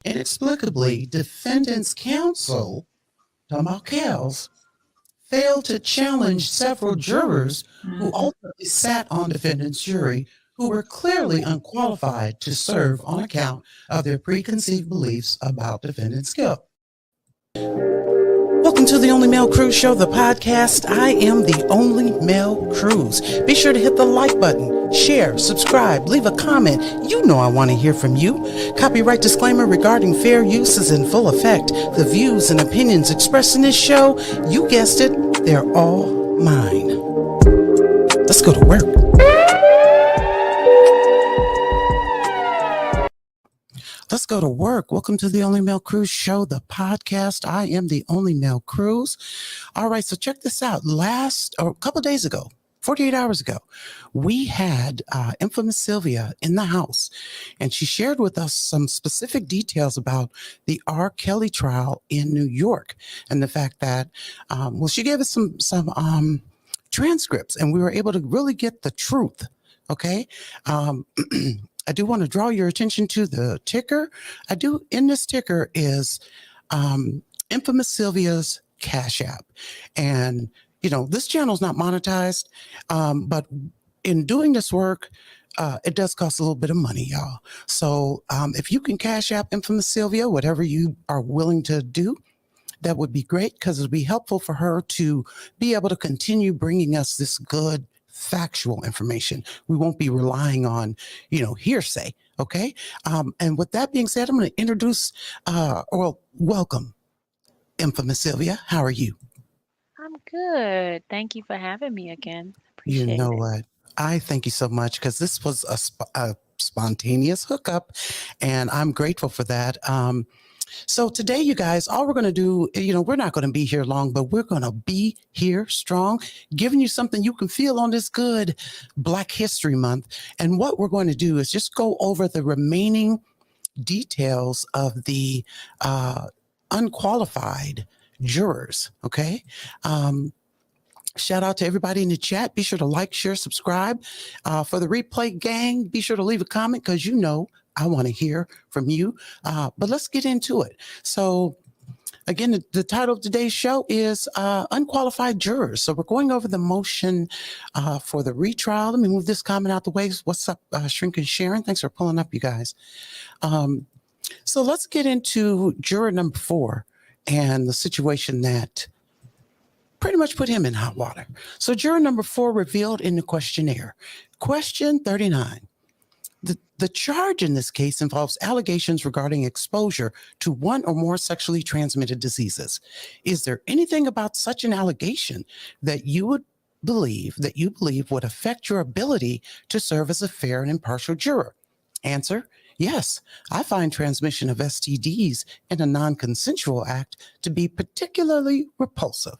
Inexplicably, defendant's counsel, Kells, failed to challenge several jurors who ultimately sat on defendant's jury who were clearly unqualified to serve on account of their preconceived beliefs about defendant's guilt. Welcome to the Only Male Cruise Show, the podcast. I am the Only Male Cruise. Be sure to hit the like button, share, subscribe, leave a comment. You know I want to hear from you. Copyright disclaimer regarding fair use is in full effect. The views and opinions expressed in this show, you guessed it, they're all mine. Let's go to work. Let's go to work. Welcome to the Only Male Cruise Show, the podcast. I am the Only Male Cruise. All right, so check this out. A couple of days ago, 48 hours ago, we had infamous Sylvia in the house, and she shared with us some specific details about the R. Kelly trial in New York, and the fact that, she gave us some transcripts, and we were able to really get the truth. Okay. I do want to draw your attention to the ticker. In this ticker is infamous Sylvia's Cash App. And, this channel is not monetized, but in doing this work, it does cost a little bit of money, y'all. So if you can Cash App infamous Sylvia, whatever you are willing to do, that would be great, because it would be helpful for her to be able to continue bringing us this good factual information. We won't be relying on, hearsay. Okay. And with that being said, I'm going to introduce, welcome, infamous Sylvia. How are you? I'm good. Thank you for having me again. Appreciate You know it. what? I thank you so much, because this was a spontaneous hookup, and I'm grateful for that. So today, you guys, all we're going to do, we're not going to be here long, but we're going to be here strong, giving you something you can feel on this good Black History Month. And what we're going to do is just go over the remaining details of the unqualified jurors. Okay. Shout out to everybody in the chat. Be sure to like, share, subscribe. For the replay gang, be sure to leave a comment, because I want to hear from you. But let's get into it. So again, the title of today's show is Unqualified Jurors. So we're going over the motion for the retrial. Let me move this comment out the way. What's up, Shrink and Sharon? Thanks for pulling up, you guys. So let's get into juror number 4 and the situation that pretty much put him in hot water. So juror number 4 revealed in the questionnaire. Question 39. The charge in this case involves allegations regarding exposure to one or more sexually transmitted diseases. Is there anything about such an allegation that you believe would affect your ability to serve as a fair and impartial juror? Answer: yes, I find transmission of STDs in a non-consensual act to be particularly repulsive.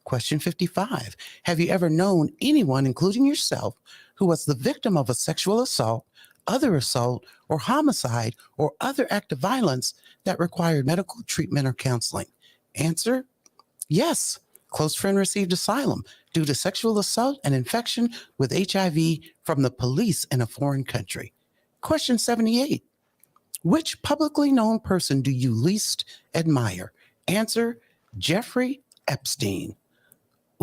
Question 55. Have you ever known anyone, including yourself, who was the victim of a sexual assault, other assault, or homicide, or other act of violence that required medical treatment or counseling? Answer: yes. Close friend received asylum due to sexual assault and infection with HIV from the police in a foreign country. Question 78. Which publicly known person do you least admire? Answer: Jeffrey Epstein.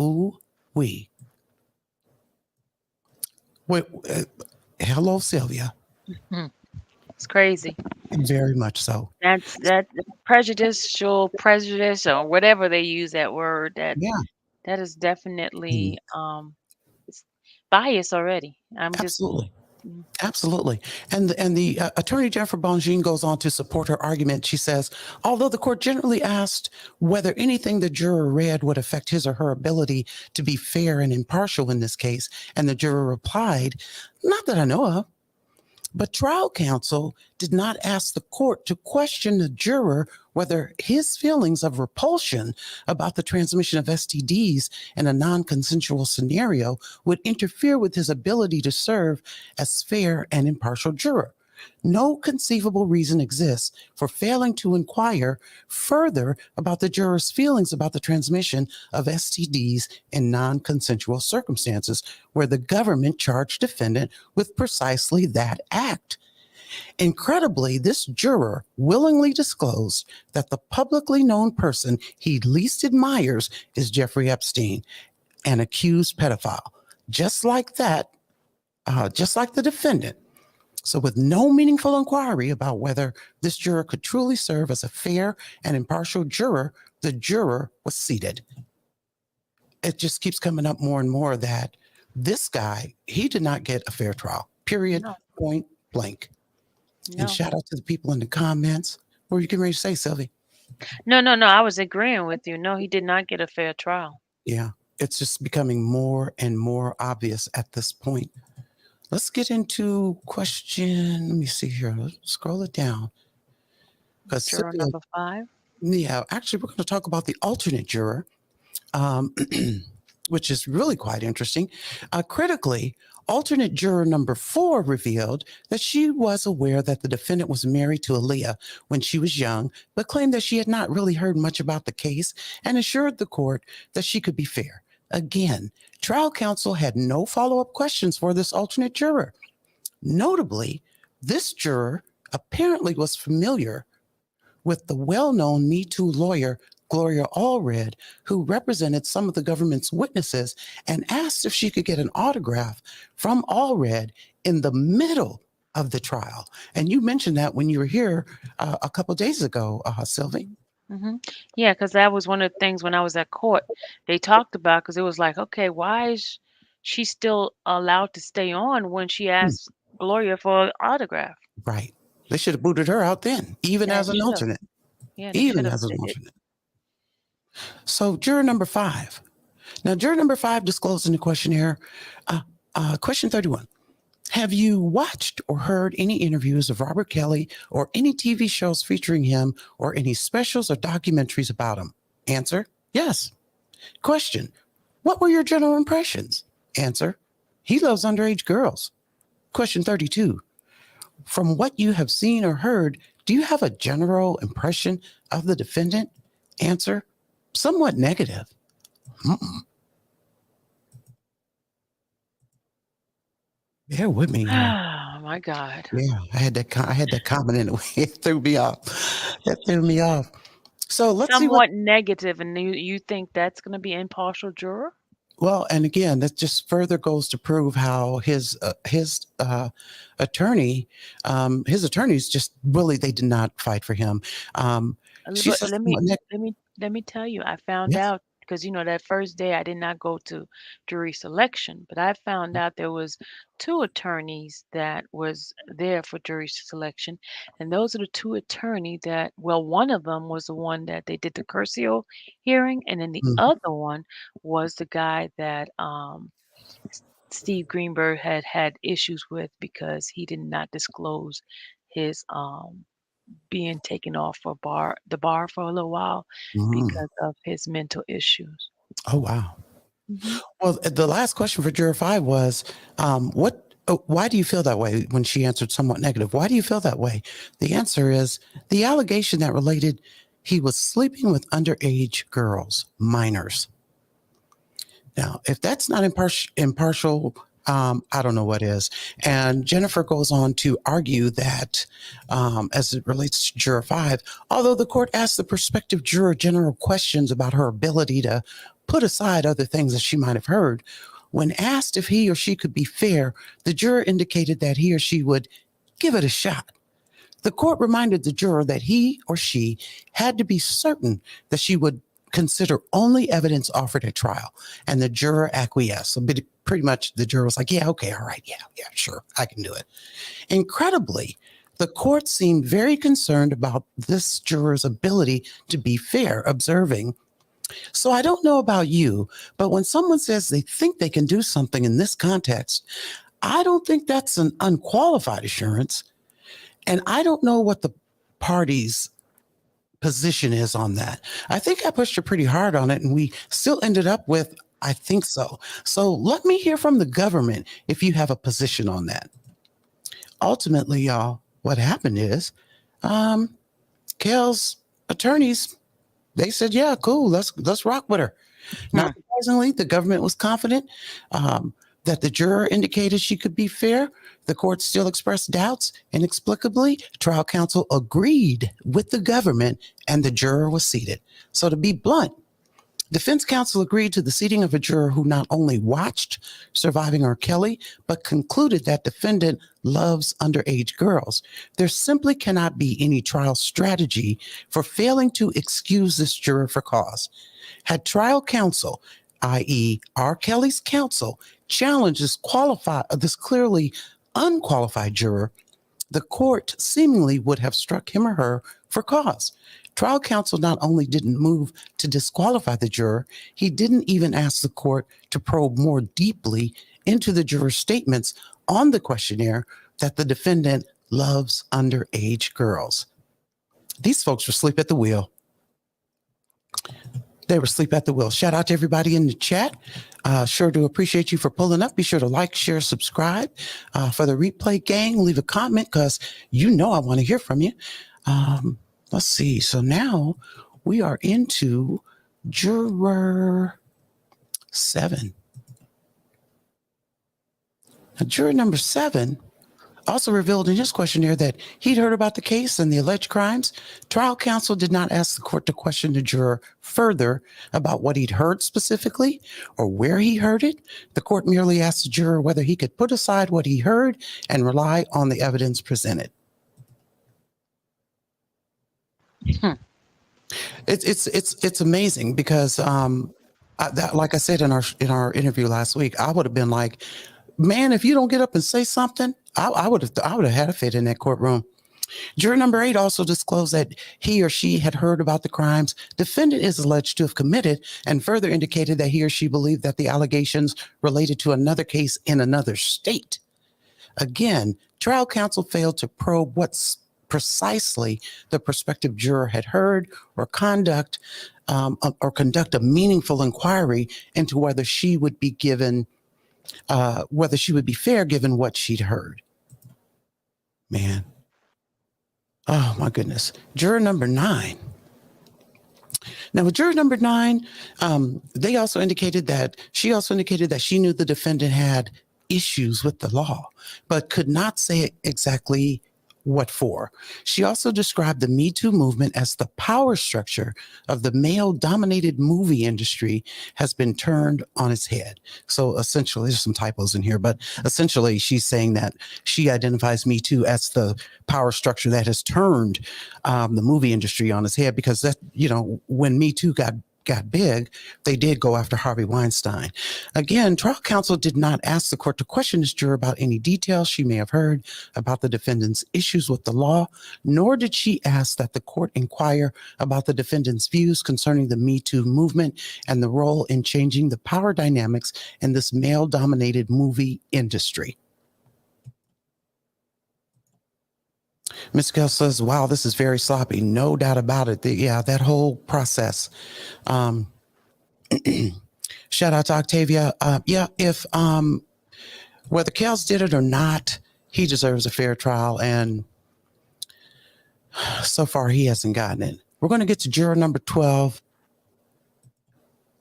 Ooh, wee. Wait, hello, Sylvia. Mhm. It's crazy. Very much so. That prejudice, or whatever they use that word. Yeah, That is definitely it's bias already. I'm just absolutely. mm, Absolutely. And the attorney Jennifer Bongine goes on to support her argument. She says, although the court generally asked whether anything the juror read would affect his or her ability to be fair and impartial in this case, and the juror replied, not that I know of. But trial counsel did not ask the court to question the juror whether his feelings of repulsion about the transmission of STDs in a non-consensual scenario would interfere with his ability to serve as fair and impartial juror. No conceivable reason exists for failing to inquire further about the juror's feelings about the transmission of STDs in non-consensual circumstances where the government charged defendant with precisely that act. Incredibly, this juror willingly disclosed that the publicly known person he least admires is Jeffrey Epstein, an accused pedophile. Just like that, just like the defendant. So, with no meaningful inquiry about whether this juror could truly serve as a fair and impartial juror, the juror was seated. It just keeps coming up more and more that this guy, he did not get a fair trial, period, No, point blank. And no, shout out to the people in the comments. What were you getting ready to say, Sylvie? no. I was agreeing with you. No, he did not get a fair trial. Yeah, it's just becoming more and more obvious at this point. Let's get into question. Let me see here. Let's scroll it down. Because Juror number 5. yeah, actually, we're going to talk about the alternate juror, um, which is really quite interesting. Critically, alternate juror number 4 revealed that she was aware that the defendant was married to Aaliyah when she was young, but claimed that she had not really heard much about the case and assured the court that she could be fair. Again, trial counsel had no follow-up questions for this alternate juror. Notably, this juror apparently was familiar with the well-known Me Too lawyer Gloria Allred, who represented some of the government's witnesses and asked if she could get an autograph from Allred in the middle of the trial. And you mentioned that when you were here a couple of days ago, Sylvie. Hmm. Yeah, because that was one of the things when I was at court they talked about, because it was like, okay, why is she still allowed to stay on when she Hmm, asked Gloria for an autograph? right. They should have booted her out then, even Yeah, as they an should have. alternate. Yeah, they should Even have, as but an they didn't. alternate. So, juror number 5. Now, juror number 5 disclosed in the questionnaire, question 31. Have you watched or heard any interviews of Robert Kelly or any TV shows featuring him or any specials or documentaries about him? Answer, yes. Question, what were your general impressions? Answer, he loves underage girls. Question 32, from what you have seen or heard, do you have a general impression of the defendant? Answer, somewhat negative. Mm-mm. Bear with me, y'all. Oh my God. Yeah, I had that comment in the way. It threw me off. It threw me off. So let's see what. Somewhat negative, and you think that's going to be impartial juror? Well, and again, that just further goes to prove how attorney, his attorneys just really they did not fight for him. She But says, let me tell you, I found yes, out because that first day I did not go to jury selection, but I found out there was two attorneys that was there for jury selection, and those are the two attorney that, well, one of them was the one that they did the Curcio hearing, and then the mm, other one was the guy that Steve Greenberg had issues with because he did not disclose his being taken off for the bar for a little while mm. because of his mental issues. Oh wow. Mhm. Well, the last question for juror 5 was, why do you feel that way? When she answered somewhat negative, why do you feel that way? The answer is the allegation that related he was sleeping with underage girls, minors. Now, if that's not impartial, I don't know what is. And Jennifer goes on to argue that, as it relates to juror 5, although the court asked the prospective juror general questions about her ability to put aside other things that she might have heard, when asked if he or she could be fair, the juror indicated that he or she would give it a shot. The court reminded the juror that he or she had to be certain that she would consider only evidence offered at trial, and the juror acquiesced. So pretty much the juror was like, yeah, okay, all right, yeah, sure, I can do it. Incredibly, the court seemed very concerned about this juror's ability to be fair, observing, so I don't know about you, but when someone says they think they can do something in this context, I don't think that's an unqualified assurance. And I don't know what the party's position is on that. I think I pushed her pretty hard on it, and we still ended up with, I think so. So let me hear from the government if you have a position on that. Ultimately, y'all, what happened is Kel's attorneys, they said, yeah, cool, let's rock with her. Not Hmm. surprisingly, the government was confident. that the juror indicated she could be fair, the court still expressed doubts. Inexplicably, trial counsel agreed with the government and the juror was seated. So to be blunt, defense counsel agreed to the seating of a juror who not only watched Surviving R. Kelly, but concluded that defendant loves underage girls. There simply cannot be any trial strategy for failing to excuse this juror for cause. Had trial counsel, i.e. R. Kelly's counsel, challenged this clearly unqualified juror, the court seemingly would have struck him or her for cause. Trial counsel not only didn't move to disqualify the juror, he didn't even ask the court to probe more deeply into the juror's statements on the questionnaire that the defendant loves underage girls. These folks were asleep at the wheel. They were asleep at the wheel. Shout out to everybody in the chat. Sure do appreciate you for pulling up. Be sure to like, share, subscribe. For the replay gang, leave a comment because you know I want to hear from you. Let's see. So now we are into juror 7. Now, juror number 7 also revealed in his questionnaire that he'd heard about the case and the alleged crimes. Trial counsel did not ask the court to question the juror further about what he'd heard specifically or where he heard it. The court merely asked the juror whether he could put aside what he heard and rely on the evidence presented. It's amazing because like I said in our interview last week, I would have been like, man, if you don't get up and say something, I would have had a fit in that courtroom. Juror number 8 also disclosed that he or she had heard about the crimes defendant is alleged to have committed and further indicated that he or she believed that the allegations related to another case in another state. Again, trial counsel failed to probe what's precisely the prospective juror had heard or conduct a meaningful inquiry into whether she would be fair given what she'd heard. Man. Oh my goodness. Juror number 9. Now with juror number 9, she also indicated that she knew the defendant had issues with the law, but could not say exactly what for. She also described the Me Too movement as the power structure of the male-dominated movie industry has been turned on its head. So essentially, there's some typos in here, but essentially she's saying that she identifies Me Too as the power structure that has turned the movie industry on its head because that, when Me Too got big, they did go after Harvey Weinstein. Again, trial counsel did not ask the court to question this juror about any details she may have heard about the defendant's issues with the law, nor did she ask that the court inquire about the defendant's views concerning the Me Too movement and the role in changing the power dynamics in this male-dominated movie industry. Ms. Gill says, wow, this is very sloppy. No doubt about it. That whole process. Shout out to Octavia. If whether Kels did it or not, he deserves a fair trial. And so far, he hasn't gotten it. We're going to get to juror number 12.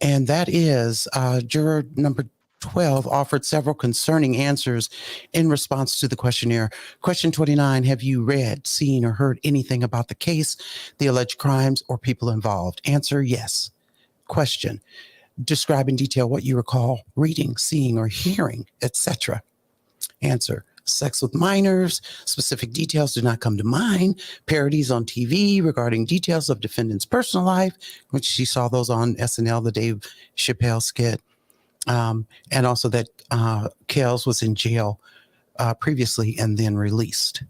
And that is juror number 12 offered several concerning answers in response to the questionnaire. Question 29, have you read, seen, or heard anything about the case, the alleged crimes, or people involved? Answer, yes. Question, describe in detail what you recall reading, seeing, or hearing, etc. Answer, sex with minors, specific details do not come to mind. Parodies on TV regarding details of defendant's personal life, which she saw those on SNL, the Dave Chappelle skit. And also that Kels was in jail previously and then released.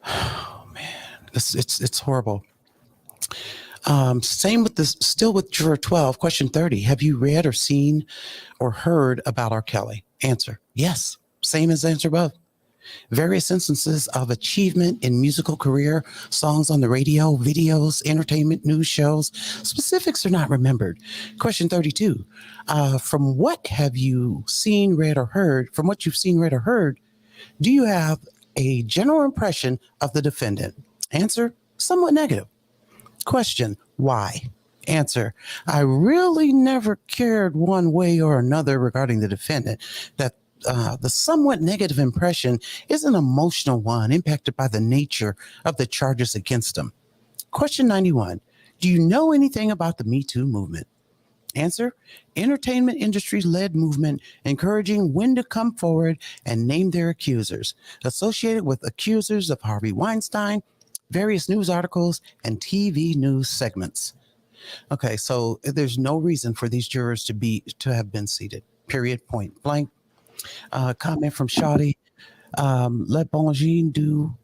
Oh man, it's horrible. Same with this, still with juror 12, question 30. Have you read or seen or heard about R. Kelly? Answer, yes. Same as answer above. Various instances of achievement in musical career, songs on the radio, videos, entertainment, news shows. Specifics are not remembered. Question 32. From what have you seen, read, or heard? From what you've seen, read, or heard, do you have a general impression of the defendant? Answer, somewhat negative. Question, why? Answer: I really never cared one way or another regarding the defendant. That the somewhat negative impression is an emotional one impacted by the nature of the charges against him. Question 91. Do you know anything about the Me Too movement? Answer: entertainment industry led movement encouraging women to come forward and name their accusers, associated with accusers of Harvey Weinstein, various news articles, and TV news segments. Okay, so there's no reason for these jurors to have been seated. Period. Point blank. Comment from Shawty. Let Bongine do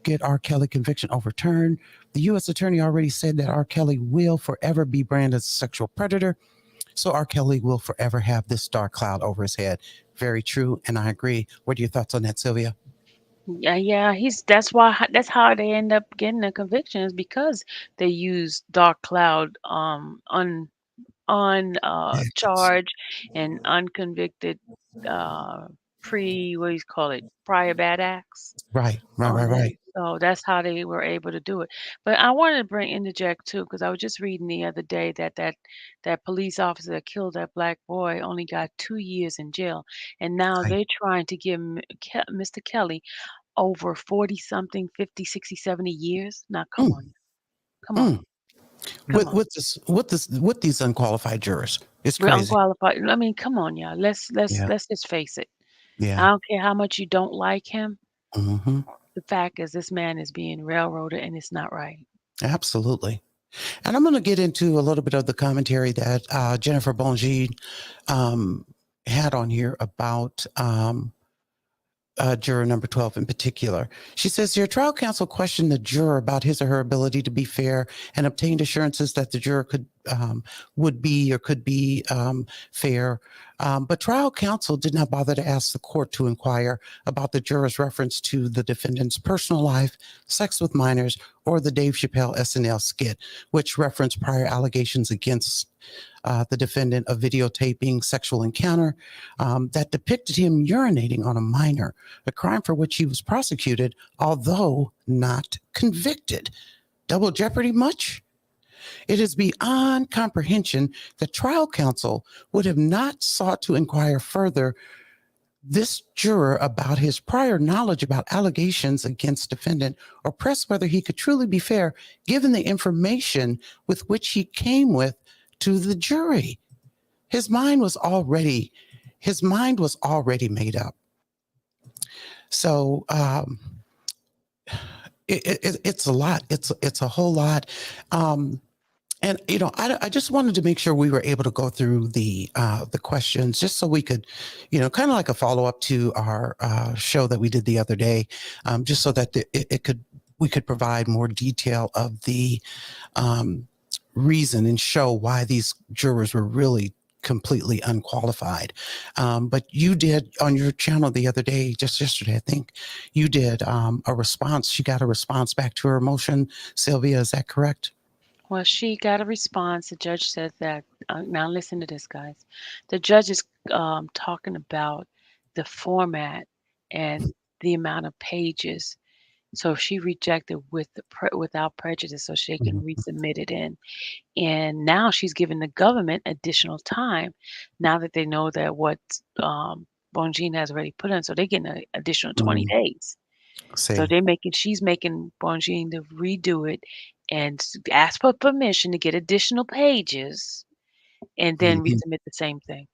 get R. Kelly conviction overturned. The U.S. attorney already said that R. Kelly will forever be branded as a sexual predator. So R. Kelly will forever have this dark cloud over his head. Very true, and I agree. What are your thoughts on that, Sylvia? Yeah, that's how they end up getting the convictions because they use dark cloud on Yes. charge and unconvicted what do you call it, prior bad acts Right, right, on right, them. right. So that's how they were able to do it. But I wanted to interject too, because I was just reading the other day that that police officer that killed that black boy only got 2 years in jail, and now Right. they're trying to give Mr. Kelly over 40 something, 50, 60, 70 years. Now come Mm, on, come on, mm. come on. With these unqualified jurors, it's We're crazy. unqualified. I mean, come on, y'all. Yeah, Let's just face it. I yeah. don't care how much you don't like him. Hmm. The fact is, this man is being railroaded, and it's not right. Absolutely. And I'm going to get into a little bit of the commentary that Jennifer Bongine um, had on here about juror number 12 in particular. She says your trial counsel questioned the juror about his or her ability to be fair and obtained assurances that the juror would be or could be fair. But trial counsel did not bother to ask the court to inquire about the juror's reference to the defendant's personal life, sex with minors, or the Dave Chappelle SNL skit, which referenced prior allegations against the defendant of videotaping sexual encounter that depicted him urinating on a minor, a crime for which he was prosecuted, although not convicted. Double jeopardy much? It is beyond comprehension that trial counsel would have not sought to inquire further this juror about his prior knowledge about allegations against defendant or press whether he could truly be fair given the information with which he came with to the jury. His mind was already made up. So it's a lot. It's a whole lot. And I just wanted to make sure we were able to go through the questions, just so we could, kind of like a follow up to our show that we did the other day, just so that we could provide more detail of the reason and show why these jurors were really completely unqualified. But you did on your channel the other day, just yesterday, I think, you did a response. She got a response back to her motion. Sylvia, is that correct? Well, she got a response. The judge said that. Now, listen to this, guys. The judge is talking about the format and the amount of pages. So she rejected without prejudice, so she can Mhm. resubmit it in. And now she's giving the government additional time. Now that they know that what Bongine has already put in, so they're getting an additional 20 Mm, days. So see. she's making Bongine to redo it and ask for permission to get additional pages and then Mhm. resubmit the same thing.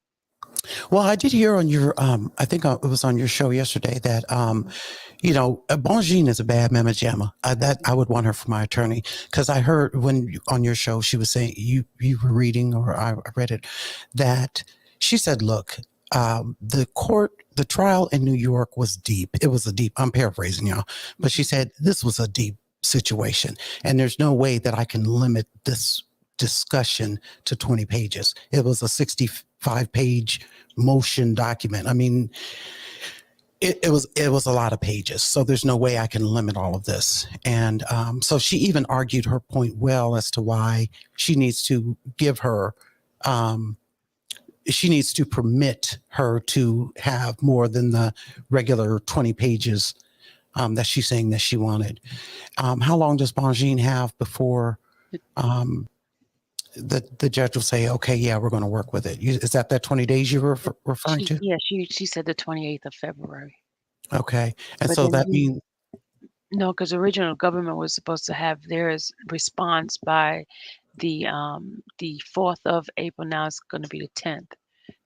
Well, I did hear on your, I think it was on your show yesterday that, Bongine is a bad mama jamma. That I would want her for my attorney because I heard on your show she was saying you were reading or I read it that she said, look, the trial in New York was deep. It was a deep. I'm paraphrasing y'all, but she Mhm. said this was a deep situation, and there's no way that I can limit this discussion to 20 pages. It was a 65-page motion document. I mean, it was a lot of pages, so there's no way I can limit all of this. And so she even argued her point well as to why she needs to give her, she needs to permit her to have more than the regular 20 pages that she's saying that she wanted. How long does Bongine have before The um, the judge will say, okay, yeah, we're going to work with it. Is that 20 days you were referring to? She said the 28th of February. Okay. And But so then that means, no, because original government was supposed to have theirs response by the 4th of April. Now it's going to be the 10th.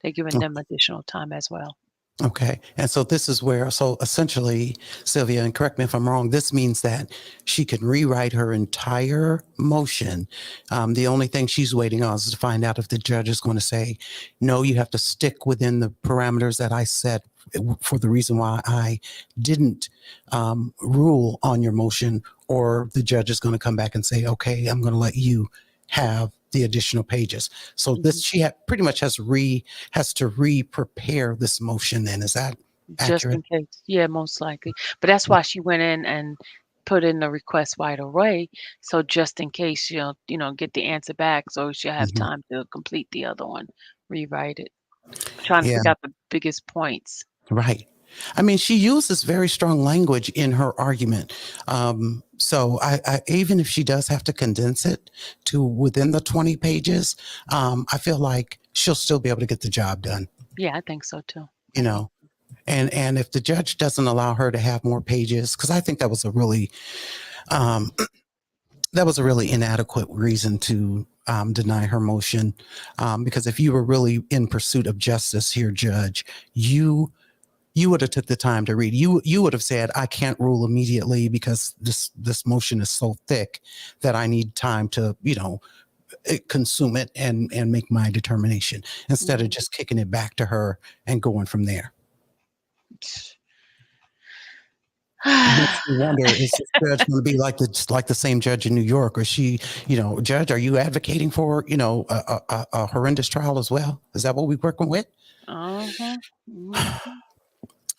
They're giving them additional time as well. okay. And so this is where, so essentially, Sylvia, and correct me if I'm wrong, this means that she can rewrite her entire motion. The only thing she's waiting on is to find out if the judge is going to say, no, you have to stick within the parameters that I set for the reason why I didn't rule on your motion, or the judge is going to come back and say, okay, I'm going to let you have the additional pages. So this, she pretty much has to re-prepare this motion. Then is that Just accurate? in case. Yeah, most likely. But that's why she went in and put in the request right away. So just in case she'll get the answer back, so she'll have Mhm. time to complete the other one, rewrite it. Trying to Yeah, pick out the biggest points. right. I mean, she uses very strong language in her argument. So even if she does have to condense it to within the 20 pages, I feel like she'll still be able to get the job done. Yeah, I think so too. You know, and if the judge doesn't allow her to have more pages, because I think um, that was a really inadequate reason to deny her motion. Because if you were really in pursuit of justice here, Judge, you would have took the time to read. You would have said, I can't rule immediately because this motion is so thick that I need time to consume it and make my determination, instead of Mhm. just kicking it back to her and going from there. It makes me wonder, is this judge going to be like the same judge in New York? Or she, Judge, are you advocating for, a horrendous trial as well? Is that what we're working with? Uh-huh. Mhm.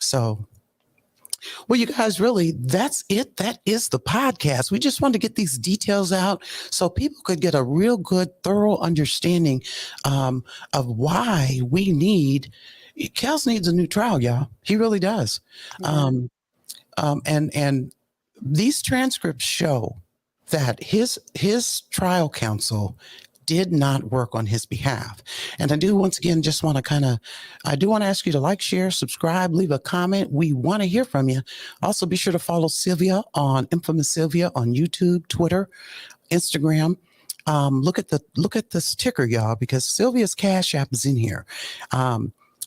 So, well, you guys, really, that's it. That is the podcast. We just wanted to get these details out so people could get a real good, thorough understanding of why we Kels needs a new trial, y'all. He really does. Yeah. And these transcripts show that his trial counsel did not work on his behalf. And I do once again just want to ask you to like, share, subscribe, leave a comment. We want to hear from you. Also, be sure to follow Sylvia on Infamous Sylvia on YouTube, Twitter, Instagram. Look at this ticker, y'all, because Sylvia's Cash App is in here.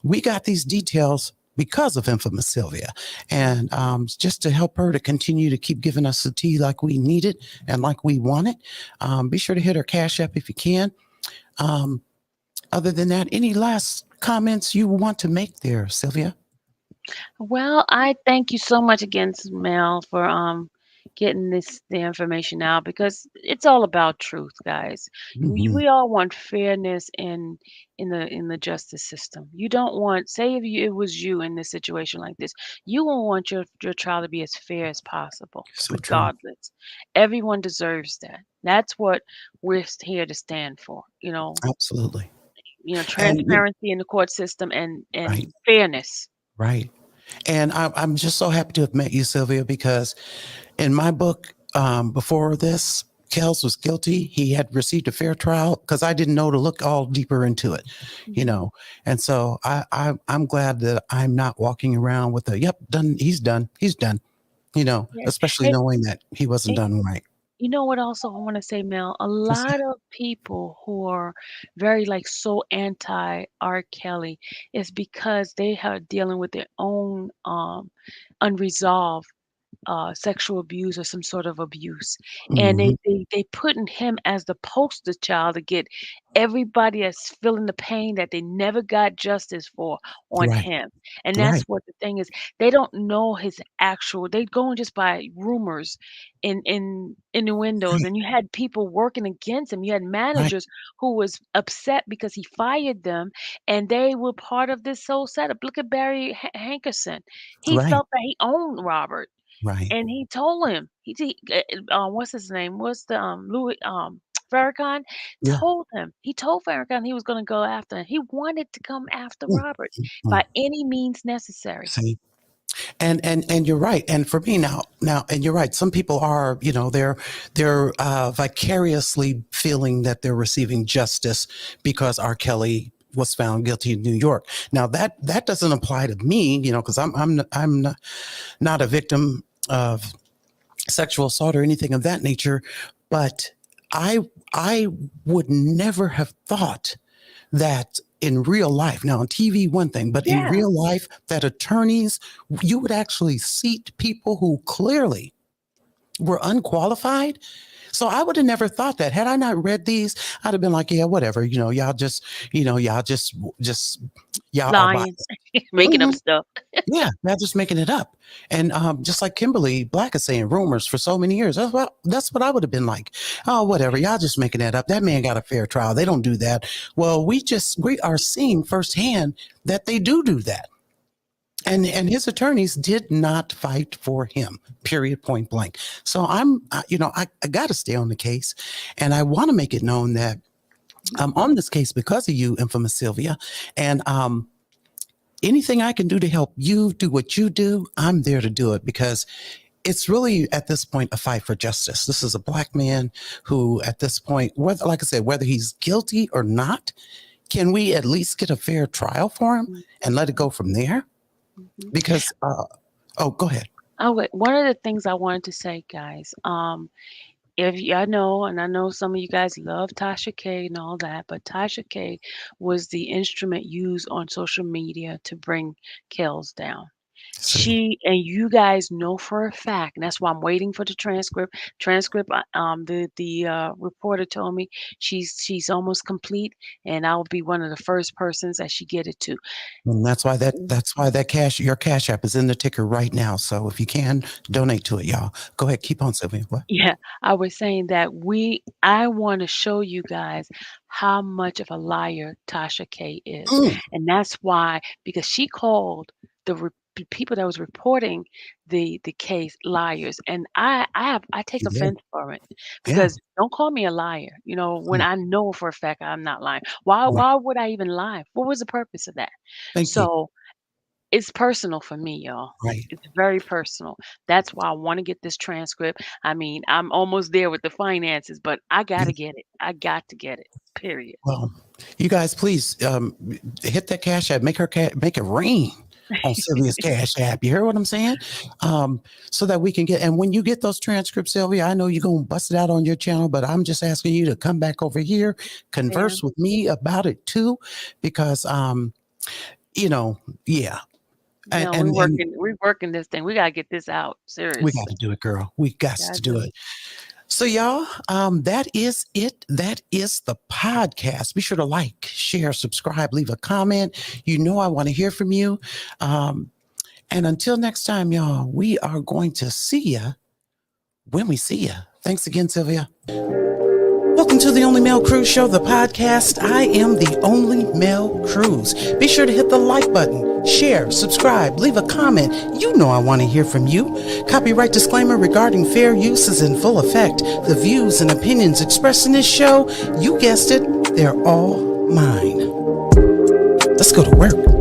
We got these details because of Infamous Sylvia, and just to help her to continue to keep giving us the tea like we need it and like we want it. Be sure to hit her Cash App if you can. Um, Other than that, any last comments you want to make there, Sylvia? Well, I thank you so much again, Mel, for getting the information out because it's all about truth, guys. Mhm. We all want fairness in the justice system. You don't want, say, if it was you in this situation like this, you will want your trial to be as fair as possible, So true. regardless. Everyone deserves that. That's what we're here to stand for. Absolutely. And Transparency in the court system and right, and fairness. right. And I'm just so happy to have met you, Sylvia, because in my book, before this, Kels was guilty. He had received a fair trial because I didn't know to look all deeper into it, you Mhm. know. And so I'm glad that I'm not walking around with a yep, done. He's done. Yeah. Especially Hey, knowing that he wasn't hey, done right. you know what also I want to say, Mel? A What's lot that? of people who are very like so anti R. Kelly is because they are dealing with their own unresolved sexual abuse or some sort of abuse. And they, Hmm. they they putting him as the poster child to get everybody that's feeling the pain that they never got justice for on Right, him. And that's right, what the thing is. They don't know his actual, they going just by rumors in the windows. right, And you had people working against him. You had right, managers who was upset because he fired them and they were part of this whole setup. Look at Barry Hankerson. He right, felt that he owned Robert. right. And he told him, what's his name? What's the Louis Farrakhan Yeah. he told Farrakhan he was going to go after him. He wanted to come after Mm, Robert mm. by any means necessary. See? And you're right. And for me now, and you're right. Some people are, they're vicariously feeling that they're receiving justice because R. Kelly was found guilty in New York. Now that doesn't apply to me, because I'm not a victim of sexual assault or anything of that nature. But I would never have thought that in real life, now on TV, one thing, but in Yeah. real life, that attorneys, you would actually seat people who clearly were unqualified. So I would have never thought that. Had I not read these, I'd have been like, yeah, whatever. Y'all are Lying, biased. making up Mhm. stuff. Yeah, they're just making it up. And just like Kimberly Black is saying, rumors for so many years. That's what I would have been like. Oh, whatever. Y'all just making that up. That man got a fair trial. They don't do that. Well, we are seeing firsthand that they do that. And his attorneys did not fight for him, period, point blank. So I got to stay on the case. And I want to make it known that I'm on this case because of you, infamous Sylvia. And anything I can do to help you do what you do, I'm there to do it, because it's really at this point a fight for justice. This is a Black man who, at this point, whether, like I said, whether he's guilty or not, can we at least get a fair trial for him and let it go from there? Mhm. Because, go ahead. Oh, wait, one of the things I wanted to say, guys, if you, I know, and I know some of you guys love Tasha K and all that, but Tasha K was the instrument used on social media to bring Kells down. See, And you guys know for a fact, and that's why I'm waiting for the transcript. The reporter told me she's almost complete, and I'll be one of the first persons that she get it to. and that's why your cash app is in the ticker right now. So if you can donate to it, y'all, go ahead, keep on, Sylvia. What? Yeah, I was saying that I want to show you guys how much of a liar Tasha K is. Mm, And that's why, because she called the people that was reporting the case liars. And I take you did. offense for it, Yeah. because don't call me a liar, when Mm, I know for a fact I'm not lying. right. Why would I even lie? What was the purpose of that? Thank you. So it's personal for me, y'all. Right. It's very personal. That's why I want to get this transcript. I mean, I'm almost there with the finances, but I got Yeah. to get it. I got to get it. Period. Well, you guys, please hit that cash app. Make make it rain on Sylvia's cash app. You hear what I'm saying? So that we can get. And when you get those transcripts, Sylvia, I know you're gonna bust it out on your channel, but I'm just asking you to come back over here, Yeah. converse with me about it too, because yeah, and No, and we're working this thing. We got to get this out. we Serious. got to do it, girl. We got Got to to do do it. So, y'all, that is it. That is the podcast. Be sure to like, share, subscribe, leave a comment. You know, I want to hear from you. And until next time, y'all, we are going to see you when we see you. Thanks again, Sylvia. Welcome to the Only Male Cruise Show, the podcast. I am the Only Male Cruise. Be sure to hit the like button, share, subscribe, leave a comment. You know I want to hear from you. Copyright disclaimer regarding fair use is in full effect. The views and opinions expressed in this show, you guessed it, they're all mine. Let's go to work.